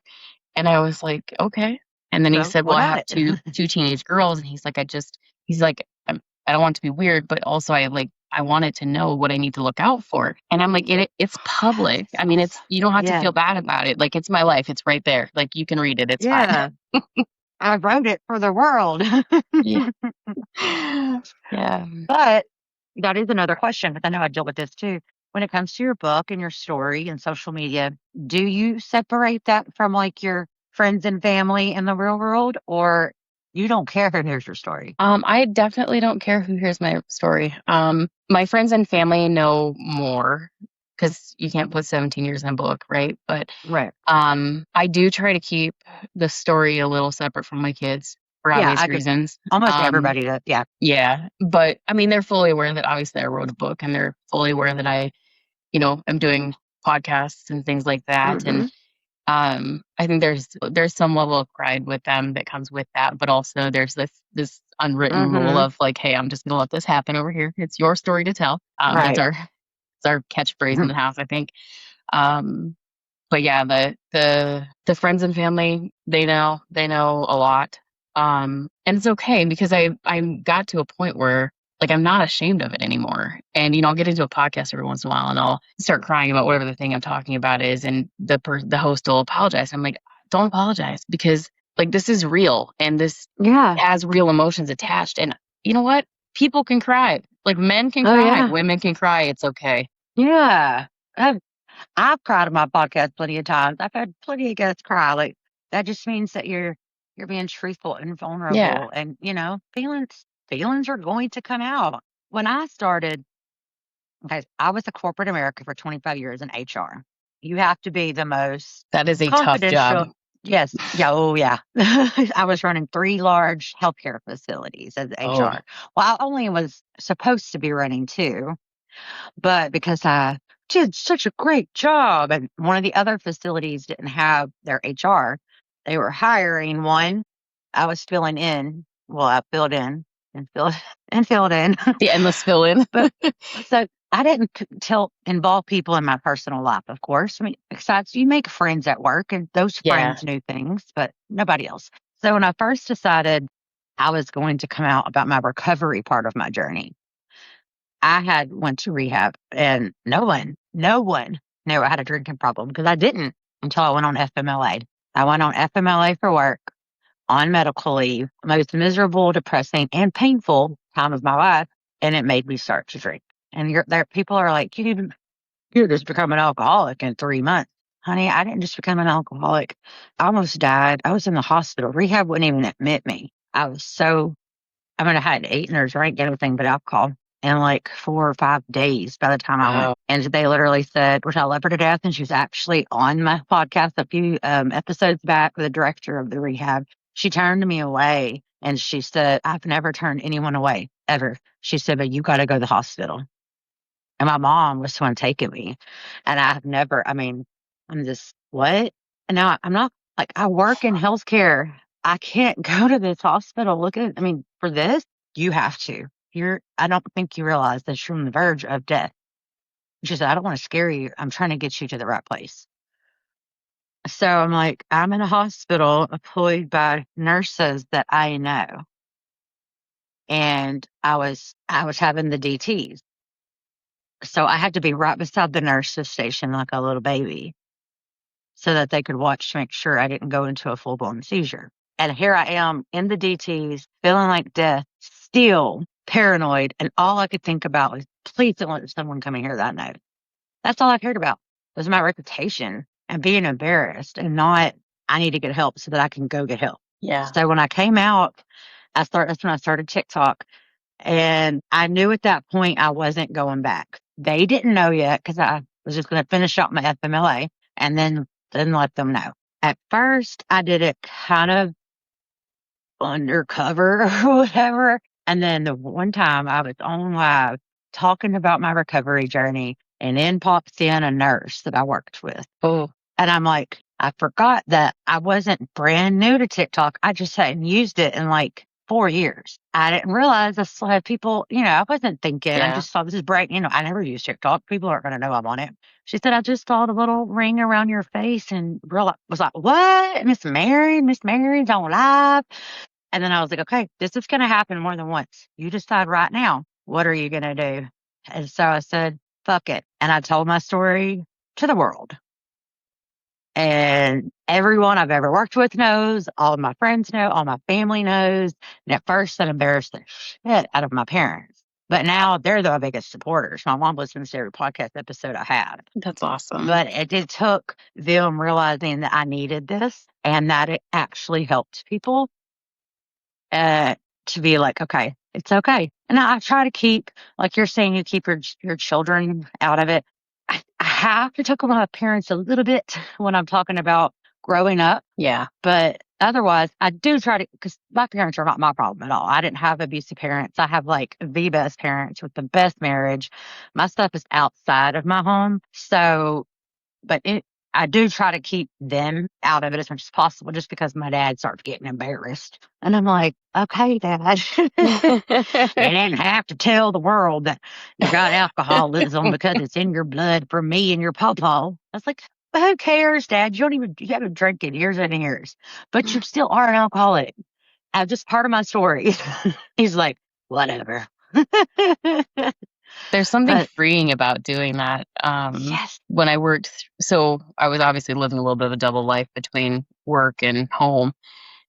And I was like, okay. And then he So, said, well, what I about have it? two teenage girls. And he's like, I don't want it to be weird, but also I wanted to know what I need to look out for. And I'm like, it's public. That's I mean, awesome. you don't have to Yeah. feel bad about it. Like, it's my life. It's right there. Like, you can read it. It's fine. Yeah. I wrote it for the world. Yeah. Yeah. But that is another question, because I know I deal with this too. When it comes to your book and your story and social media, do you separate that from like your friends and family in the real world, or you don't care who hears your story? I definitely don't care who hears my story. My friends and family know more because you can't put 17 years in a book, right? But Right. I do try to keep the story a little separate from my kids for Yeah, obvious I could reasons. almost everybody that, yeah. Yeah, but I mean, they're fully aware that obviously I wrote a book, and they're fully aware that I'm doing podcasts and things like that. And Mhm. I think there's some level of pride with them that comes with that, but also there's this unwritten rule Mhm. of like, hey, I'm just gonna let this happen over here. It's your story to tell. That's Right. our catchphrase in the house, I think. Um, but yeah, the friends and family, they know a lot. And it's okay because I got to a point where like I'm not ashamed of it anymore. And I'll get into a podcast every once in a while and I'll start crying about whatever the thing I'm talking about is, and the host will apologize. I'm like, don't apologize because like this is real and this Yeah. has real emotions attached. And you know what? People can cry. Like men can Oh, cry, yeah. women can cry. It's okay. Yeah. I've cried on my podcast plenty of times. I've had plenty of guests cry. Like, that just means that you're being truthful and Yeah, vulnerable, and feelings are going to come out. When I started, okay, I was a corporate America for 25 years in HR. You have to be the most that is a tough job. confidential. Yes. Yeah. Oh, yeah. I was running 3 large healthcare facilities as Oh, HR. Well, I only was supposed to be running 2, but because I did such a great job and one of the other facilities didn't have their HR, they were hiring one. I was filling in. Well, I filled in and filled and filled in. the endless fill in. But so I didn't tell involve people in my personal life, of course. I mean, besides, you make friends at work, and those Yeah. friends knew things, but nobody else. So when I first decided I was going to come out about my recovery part of my journey. I had went to rehab and no one knew I had a drinking problem because I didn't until I went on FMLA. I went on FMLA for work on medical leave, most miserable, depressing, and painful time of my life, and it made me start to drink. And you're there, people are like, you just become an alcoholic in 3 months. Honey, I didn't just become an alcoholic. I almost died. I was in the hospital. Rehab wouldn't even admit me. I was so I mean, I hadn't eaten or drank anything but alcohol in like 4 or 5 days by the time I went. Wow. And they literally said, which I love her to death. And she was actually on my podcast a few episodes back with the director of the rehab. She turned me away and she said, I've never turned anyone away ever. She said, but you got to go to the hospital. And my mom was the one taking me. And I've never, I mean, I'm just, what? And now I'm not like, I work in healthcare. I can't go to this hospital. Look at, I mean, for this, you have to. I don't think you realize that you're on the verge of death. She said, I don't want to scare you. I'm trying to get you to the right place. So I'm like, I'm in a hospital employed by nurses that I know. And I was having the DTs. So I had to be right beside the nurse's station like a little baby so that they could watch to make sure I didn't go into a full blown seizure. And here I am in the DTs, feeling like death, still paranoid. And all I could think about was, please don't let someone come in here that night. That's all I cared about was my reputation and being embarrassed and not, I need to get help so that I can go get help. Yeah. So when I came out, that's when I started TikTok. And I knew at that point I wasn't going back. They didn't know yet because I was just going to finish up my FMLA and then let them know. At first, I did it kind of undercover or whatever. And then the one time I was on live talking about my recovery journey, and in pops in a nurse that I worked with. Oh, And I'm like, I forgot that I wasn't brand new to TikTok. I just hadn't used it in like 4 years. I didn't realize I still had people, I wasn't thinking. I yeah. just thought this is bright. I never use TikTok. People aren't going to know I'm on it. She said, I just saw the little ring around your face and was like, what? Miss Mary's on live. And then I was like, okay, this is going to happen more than once. You decide right now, what are you going to do? And so I said, fuck it. And I told my story to the world. And everyone I've ever worked with knows, all of my friends know, all my family knows. And at first, that embarrassed the shit out of my parents. But now they're the biggest supporters. My mom listens to every podcast episode I have. That's awesome. But it took them realizing that I needed this and that it actually helped people to be like, okay, it's okay. And I try to keep, like you're saying, you keep your children out of it. I have to talk about my parents a little bit when I'm talking about growing up, Yeah. but otherwise, I do try to, because my parents are not my problem at all. I didn't have abusive parents. I have like the best parents with the best marriage. My stuff is outside of my home. So, but I do try to keep them out of it as much as possible just because my dad starts getting embarrassed. And I'm like, okay, Dad, you didn't have to tell the world that you got alcoholism because it's in your blood from me and your pawpaw. I was like, who cares, Dad? You haven't drank in years and years, but you still are an alcoholic. That's just part of my story. He's like, whatever. There's something But freeing about doing that. yes, When I worked, so I was obviously living a little bit of a double life between work and home.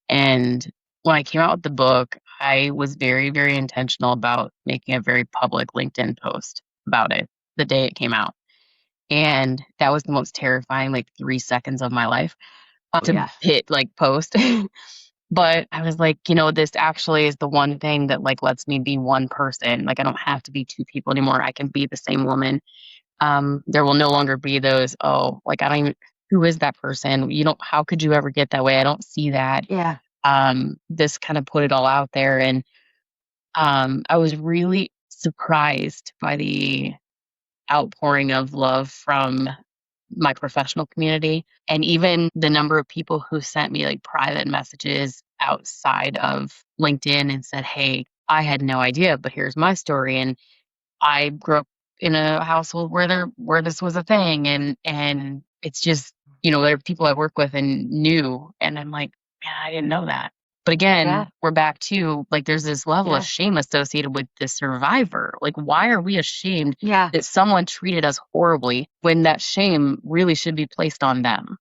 And when I came out with the book, I was very, very intentional about making a very public LinkedIn post about it the day it came out. And that was the most terrifying, like 3 seconds of my life to yeah, hit like post. But I was like, this actually is the one thing that like lets me be one person. Like I don't have to be two people anymore. I can be the same woman. There will no longer be those, oh, like I don't even, who is that person? How could you ever get that way? I don't see that. yeah, This kind of put it all out there. And I was really surprised by the outpouring of love from my professional community and even the number of people who sent me like private messages outside of LinkedIn and said, hey, I had no idea, but here's my story. And I grew up in a household where this was a thing. And it's just, there are people I work with and knew. And I'm like, man, I didn't know that. But Yeah. again, we're back to like there's this level of Yeah. shame associated with the survivor. Like, why are we ashamed Yeah. that someone treated us horribly when that shame really should be placed on them?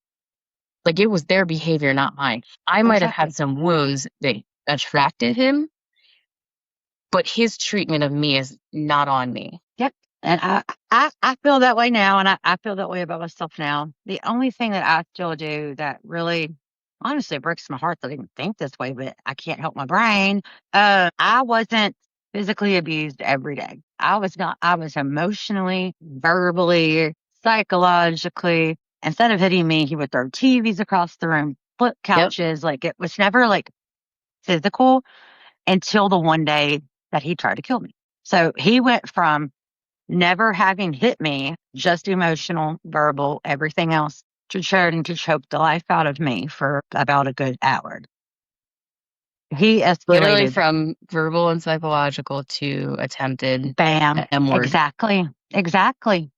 Like, it was their behavior, not mine. I might have had Exactly. some wounds that attracted him, but his treatment of me is not on me. Yep. And I feel that way now, and I feel that way about myself now. The only thing that I still do that really, honestly, breaks my heart that I even think this way, but I can't help my brain. I wasn't physically abused every day. I was not. I was emotionally, verbally, psychologically. Instead of hitting me, he would throw TVs across the room, flip Yep. couches. Like it was never like physical until the one day that he tried to kill me. So he went from never having hit me, just emotional, verbal, everything else, to trying to choke the life out of me for about a good hour. He Literally escalated. from verbal and psychological to attempted Bam. M word. Exactly. Exactly.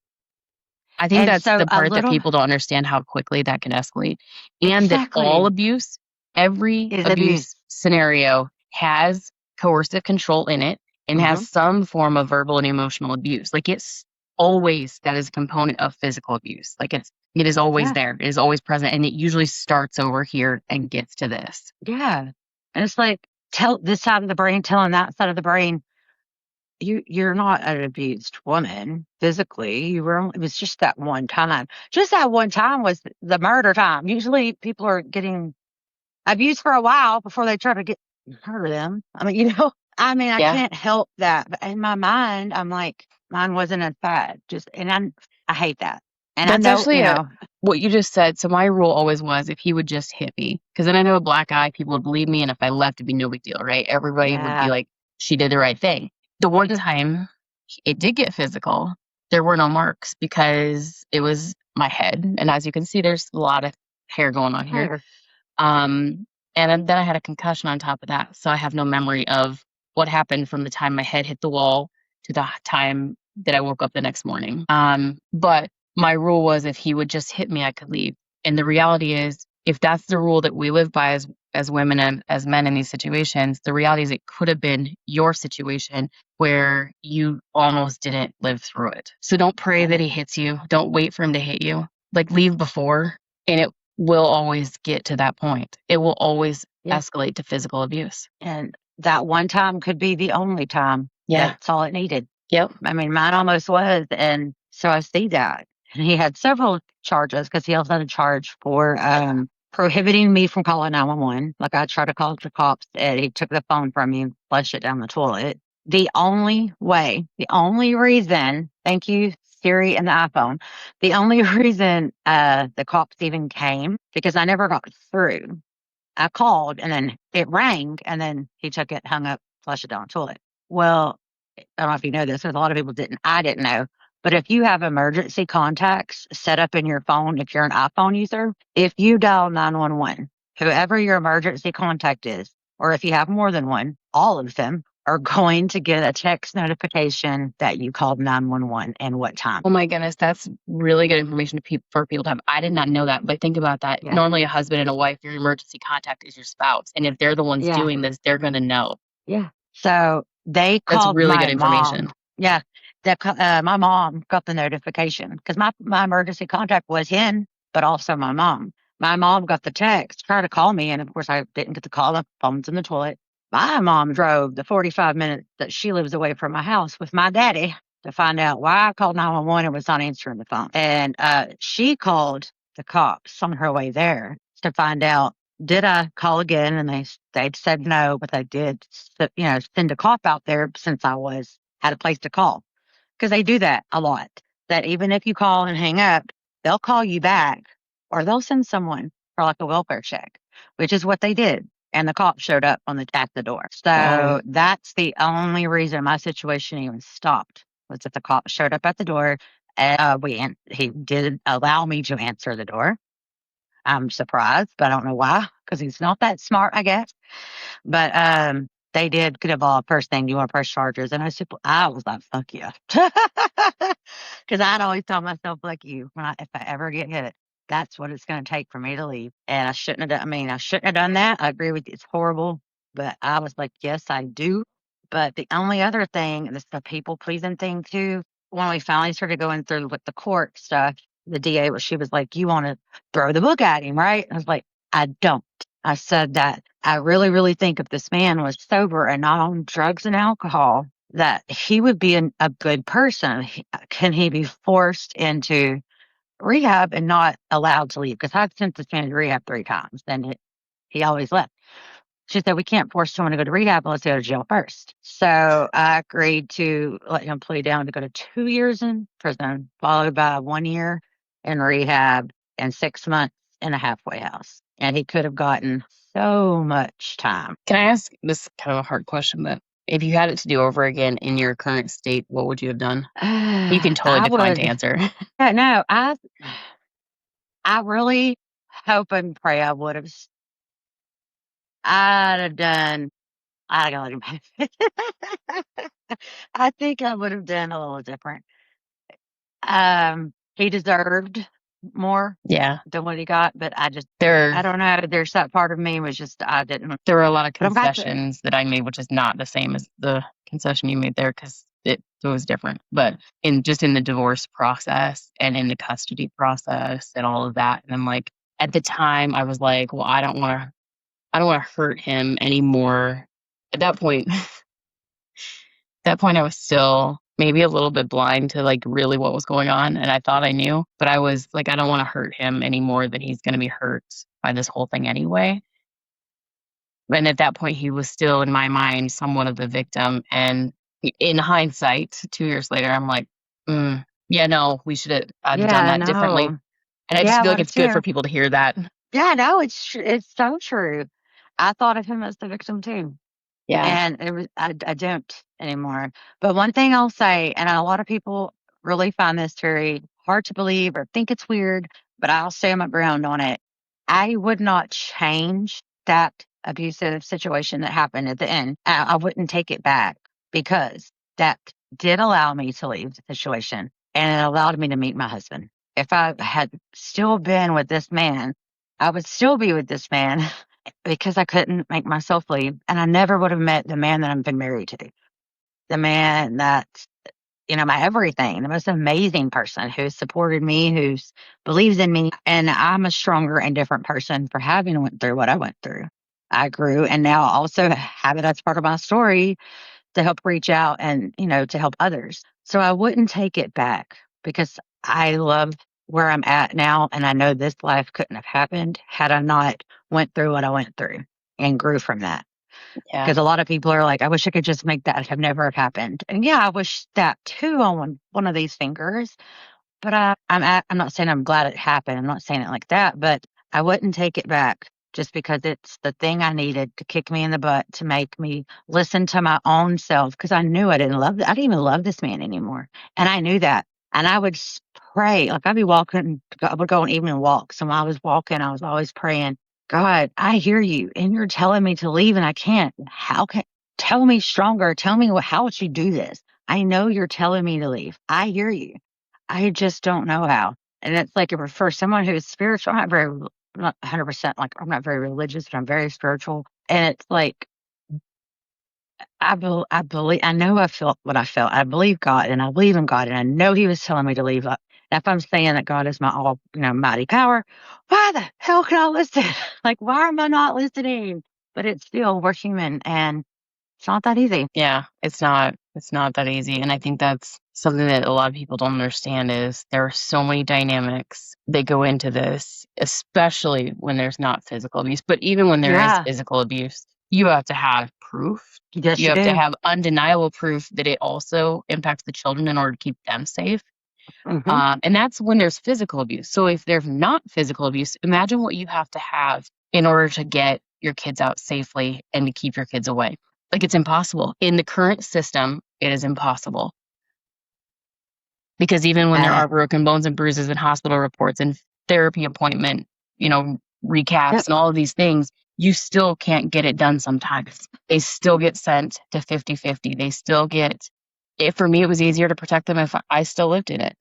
I think And that's so the a part that little, people don't understand how quickly that can escalate. And that all exactly, abuse, every is abuse. abuse scenario has coercive control in it and Hmm. has some form of verbal and emotional abuse. Like, it's always that is a component of physical abuse. Like, it is always Yeah. there. It is always present. And it usually starts over here and gets to this. Yeah. And it's like, tell this side of the brain telling that side of the brain, you're not an abused woman physically. You were it was just that one time. Just that one time was the murder time. Usually people are getting abused for a while before they try to get murder them. I mean, I mean, I Yeah. can't help that. But in my mind, I'm like, mine wasn't as bad. Just and I hate that. And I That's know, actually what you just said. So my rule always was if he would just hit me, because then I know a black eye, people would believe me, and if I left, it'd be no big deal, right? Everybody would be yeah, like, she did the right thing. The one time it did get physical, there were no marks because it was my head, and as you can see, there's a lot of hair going on here. higher. Um, and then I had a concussion on top of that, so I have no memory of what happened from the time my head hit the wall to the time that I woke up the next morning. But my rule was if he would just hit me, I could leave. And the reality is, if that's the rule that we live by as women and as men in these situations, the reality is it could have been your situation where you almost didn't live through it. So don't pray that And he hits you. Don't wait for him to hit you. Like, leave before, and it will always get to that point. It will always yeah, escalate to physical abuse. and that one time could be the only time. Yeah. That's all it needed. Yep. I mean, mine almost was, and so I see that. And he had several charges because he also had a charge for prohibiting me from calling 911. Like I tried to call the cops, and he took the phone from me and flushed it down the toilet. The only way, the only reason, thank you, Siri and the iPhone, the only reason the cops even came because I never got through. I called and then it rang and then he took it, hung up, flushed it down the toilet. Well, I don't know if you know this, there's a lot of people didn't. I didn't know. But if you have emergency contacts set up in your phone, if you're an iPhone user, if you dial 911, whoever your emergency contact is, or if you have more than one, all of them are going to get a text notification that you called 911 and what time. Oh my goodness, that's really good information for people to have. I did not know that, but think about that. Yeah. Normally, a husband and a wife, your emergency contact is your spouse, and if they're the ones Yeah. doing this, they're gonna know. Yeah. So they That's called really good my information. mom. Yeah. My mom got the notification because my emergency contact was him, but also my mom. My mom got the text, tried to call me, and of course I didn't get the call. The phone's in the toilet. My mom drove the 45 minutes that she lives away from my house with my daddy to find out why I called 911 and was not answering the phone. And she called the cops on her way there to find out did I call again? And they said no, but they did, send a cop out there since I had a place to call because they do that a lot. That even if you call and hang up, they'll call you back or they'll send someone for like a welfare check, which is what they did. And the cop showed up at the door. Wow. So that's the only reason my situation even stopped was that the cop showed up at the door. And he did allow me to answer the door. I'm surprised, but I don't know why, because he's not that smart, I guess. But they did get involved first thing. Do you want to press charges? And I was like, fuck yeah, because I'd always tell myself like you if I ever get hit. that's what it's going to take for me to leave. And I shouldn't have done, I mean, I shouldn't have done that. I agree with you. It's horrible. But I was like, yes, I do. But the only other thing, and it's the people pleasing thing too, when we finally started going through with the court stuff, the DA was, she was like, you want to throw the book at him, right? I was like, I don't. I said that I really, really think if this man was sober and not on drugs and alcohol, that he would be a good person. Can he be forced into rehab and not allowed to leave? Because I've sent this man to rehab 3 times, and he always left. She said, we can't force someone to go to rehab unless they go to jail first. So I agreed to let him plea down to go to 2 years in prison, followed by 1 year in rehab and 6 months in a halfway house. And he could have gotten so much time. Can I ask this kind of a hard question, but if you had it to do over again in your current state, what would you have done? You can totally I decline to would, answer. yeah, no, I really hope and pray I would have, I'd have done, I gotta let him have it. I think I would have done a little different. He deserved more Yeah. than what he got, but I There don't know. There's that part of me was just, I didn't, there were a lot of but I'm glad to, concessions that I made, which is not the same as the concession you made there because it was different. But in the divorce process and in the custody process and all of that, and I'm like, at the time, I was like, well, I don't want to hurt him anymore. At that point, I was still maybe a little bit blind to like really what was going on, and I thought I knew, but I was like, I don't want to hurt him any more than he's going to be hurt by this whole thing anyway. And at that point, he was still, in my mind, somewhat of the victim. And in hindsight, 2 years later, I'm like, yeah, no, we should have done yeah, that differently. no. And I just Yeah, feel like let it's us good for hear. people to hear that. Yeah, no, it's so true. I thought of him as the victim too. Yeah, And it was, I don't anymore. But one thing I'll say, and a lot of people really find this very hard to believe or think it's weird, but I'll stand my ground on it. I would not change that abusive situation that happened at the end. I wouldn't take it back because that did allow me to leave the situation and it allowed me to meet my husband. If I had still been with this man, I would still be with this man because I couldn't make myself leave, and I never would have met the man that I've been married to. The man that's, my everything, the most amazing person who supported me, who's believes in me, and I'm a stronger and different person for having went through what I went through. I grew and now also have it as part of my story to help reach out and, to help others. So I wouldn't take it back because I love where I'm at now. And I know this life couldn't have happened had I not went through what I went through and grew from that. yeah, Because a lot of people are like, I wish I could just make that have never have happened. And yeah, I wish that too on one of these fingers. But I'm not saying I'm glad it happened. I'm not saying it like that, but I wouldn't take it back just because it's the thing I needed to kick me in the butt to make me listen to my own self because I knew I didn't even love this man anymore. And I knew that. And I would pray, like I'd be walking, I would go on evening walks. And while I was walking, I was always praying, God, I hear you and you're telling me to leave and I can't. Tell me stronger. Tell me how would you do this? I know you're telling me to leave. I hear you. I just don't know how. And it's like for someone who is spiritual, I'm not 100% like, I'm not very religious, but I'm very spiritual. And it's like, I believe, I know I felt what I felt. I believe God and I believe in God. And I know He was telling me to leave. If I'm saying that God is my all, mighty power, why the hell can I listen? Like, why am I not listening? But it's still, we're human and it's not that easy. yeah. It's not that easy. And I think that's something that a lot of people don't understand is there are so many dynamics that go into this, especially when there's not physical abuse. But even when there is Yeah. physical abuse, you have to have proof. Yes, You you have to do. have undeniable proof that it also impacts the children in order to keep them safe. Hmm. And that's when there's physical abuse. So if there's not physical abuse, imagine what you have to have in order to get your kids out safely and to keep your kids away. Like it's impossible. In the current system, it is impossible. Because even when there Uh, are broken bones and bruises and hospital reports and therapy appointment, you know, recaps yep. and all of these things, you still can't get it done sometimes. They still get sent to 50-50. They still get, for me, it was easier to protect them if I still lived in it.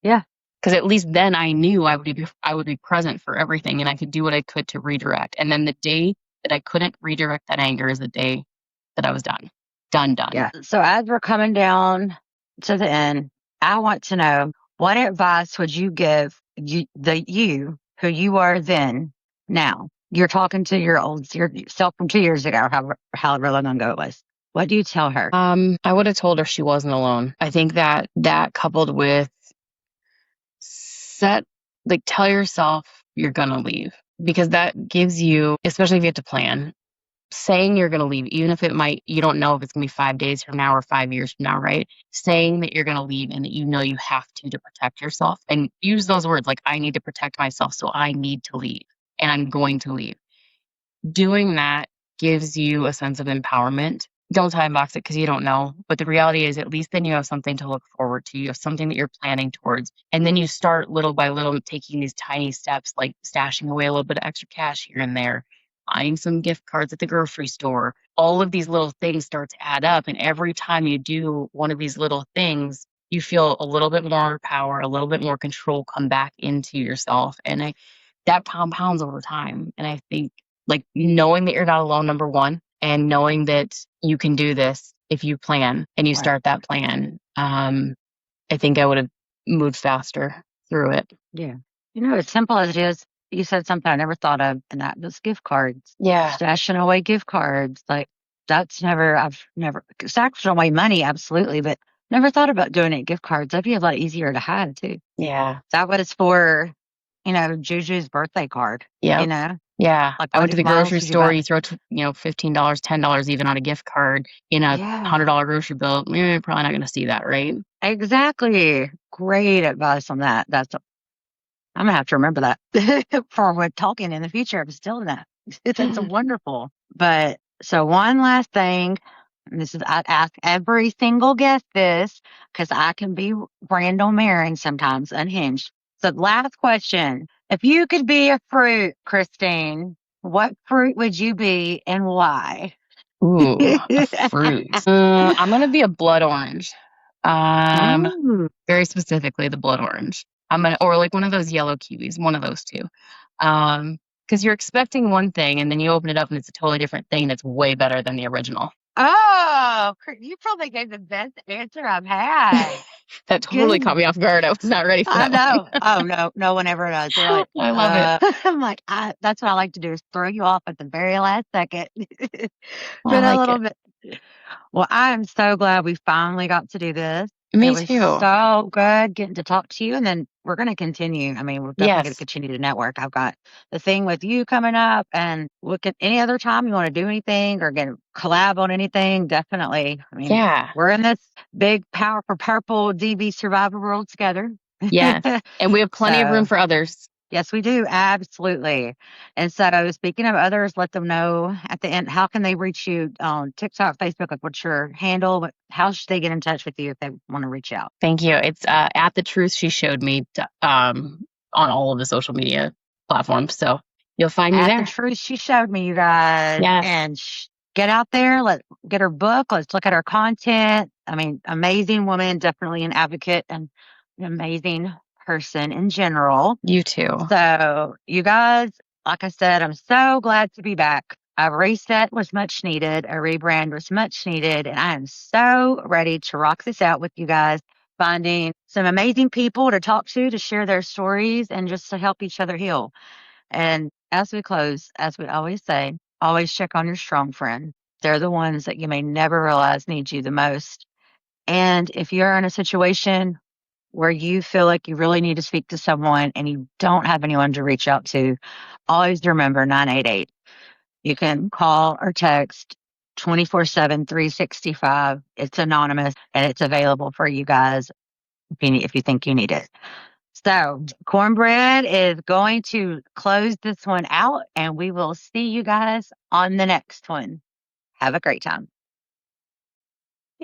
Yeah. Because at least then I knew I would be present for everything and I could do what I could to redirect. And then the day that I couldn't redirect that anger is the day that I was done. Done. Yeah. So as we're coming down to the end, I want to know, what advice would you give you who you are then now? You're talking to yourself from 2 years ago, however long ago it was. What do you tell her? I would have told her she wasn't alone. I think that coupled with tell yourself you're gonna leave, because that gives you, especially if you have to plan, saying you're gonna leave, even if you don't know if it's gonna be 5 days from now or 5 years from now, right? Saying that you're gonna leave and that you know you have to protect yourself, and use those words like, I need to protect myself, so I need to leave and I'm going to leave. Doing that gives you a sense of empowerment. Don't time box it because you don't know. But the reality is, at least then you have something to look forward to. You have something that you're planning towards. And then you start little by little taking these tiny steps, like stashing away a little bit of extra cash here and there, buying some gift cards at the grocery store. All of these little things start to add up. And every time you do one of these little things, you feel a little bit more power, a little bit more control come back into yourself. And that compounds over time. And I think, like, knowing that you're not alone, number one, and knowing that you can do this if you plan and you start that plan. I think I would have moved faster through it. Yeah. As simple as it is, you said something I never thought of, and that was gift cards. Yeah. Stashing away gift cards. Like, I've never stashing away money, absolutely, but never thought about doing it gift cards. That'd be a lot easier to hide too. Yeah. That was for, Juju's birthday card. Yeah. Yeah. Like, I went to the grocery store, you throw, $15, $10 even on a gift card in a $100 grocery bill. You're probably not going to see that, right? Exactly. Great advice on that. I'm gonna have to remember that for when talking in the future. I'm still in that. That's wonderful. But so one last thing, and I ask every single guest this because I can be Randall Maren sometimes, unhinged. So last question: if you could be a fruit, Christine, what fruit would you be and why? Ooh, a fruit. I'm gonna be a blood orange. Very specifically the blood orange. Or like one of those yellow kiwis, one of those two. Because you're expecting one thing and then you open it up and it's a totally different thing that's way better than the original. Oh, you probably gave the best answer I've had. That totally caught me off guard. I was not ready for that. I know. Oh, no one ever does. They're like, I love it. I'm like, that's what I like to do, is throw you off at the very last second. Well, But a little bit. Well, I am so glad we finally got to do this. Me it was too. so good getting to talk to you, and then we're going to continue. I mean, we're definitely going to continue to network. I've got the thing with you coming up, and look at any other time you want to do anything or get a collab on anything, definitely. I mean, we're in this big Power for Purple DV Survivor world together. Yes, and we have plenty of room for others. Yes, we do. Absolutely. And so, speaking of others, let them know at the end, how can they reach you on TikTok, Facebook? Like, what's your handle? How should they get in touch with you if they want to reach out? Thank you. It's at thetruthsheshowedme on all of the social media platforms. So you'll find me there. At The Truth She Showed Me, you guys. Yes. And get out there. Let's get her book. Let's look at her content. I mean, amazing woman, definitely an advocate and an amazing person in general. You too. So, you guys, like I said, I'm so glad to be back. A reset was much needed. A rebrand was much needed. And I am so ready to rock this out with you guys, finding some amazing people to talk to share their stories and just to help each other heal. And as we close, as we always say, always check on your strong friend. They're the ones that you may never realize need you the most. And if you're in a situation where you feel like you really need to speak to someone and you don't have anyone to reach out to, always remember 988. You can call or text 24/7, 365. It's anonymous and it's available for you guys if you think you need it. So, Cornbread is going to close this one out, and we will see you guys on the next one. Have a great time.